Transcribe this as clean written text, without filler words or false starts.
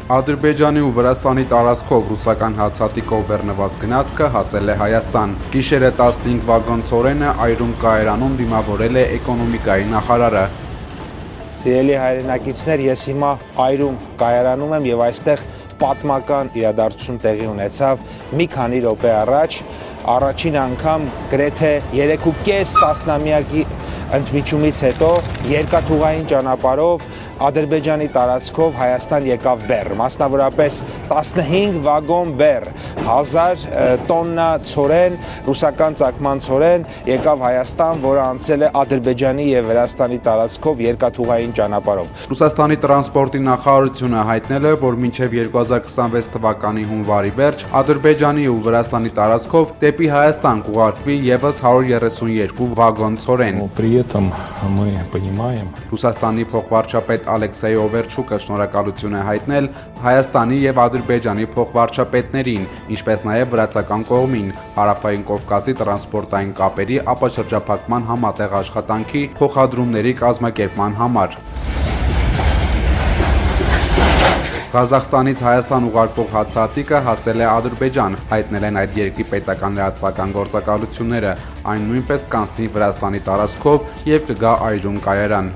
Ադրբեջանի ու Վրաստանի տարածքով ռուսական հացահատիկով բեռնված գնացքը հասել է Հայաստան։ Գիշերը 15 վագոն ցորենը այրում կայարանում դիմավորել է էկոնոմիկայի նախարարը։ Սիրելի հայրենակիցներ, ես հիմա այրում կայարանում եմ եւ այստեղ պատմական իրադարձություն տեղի ունեցավ մի քանի րոպե առաջ։ Առաջին անգամ գրեթե 3.5 տասնամյակի ընդմիջումից հետո երկաթուղային ճանապարհով Ադրբեջանի տարածքով Հայաստան եկավ բեռ, մասնավորապես 15 վագոն բեռ, 1000 տոննա ցորեն, ռուսական ծագման ցորեն եկավ Հայաստան, որը անցել է Ադրբեջանի եւ Վրաստանի տարածքով երկաթուղային ճանապարհով։ Ռուսաստանի տրանսպորտի նախարարությունը հայտնել է, որ մինչև 2026 թվականի հունվարի վերջ Ադրբեջանի ու Վրաստանի տարածքով դեպի Հայաստան կուղարկվի եւս 132 վագոն ցորեն։ При этом мы понимаем. Ռուսաստանի փոխվարչապետ Ալեքսեյ Օվերչուկը շնորհակալություն է հայտնել Հայաստանի եւ Ադրբեջանի փոխվարչապետներին, ինչպես նաեւ վրացական կողմին Հարավային Կովկասի տրանսպորտային կապերի ապաշրջափակման համատեղ աշխատանքի փոխադրումների կազմակերպման համար։ Ղազախստանից Հայաստան ուղարկվող հացահատիկը հասել է Ադրբեջան, հայտնել են այդ երկրի պետական լրատվական գործակալությունները, այն նույնպես կանցնի Վրաստանի տարածքով եւ կգա այրում կայարան։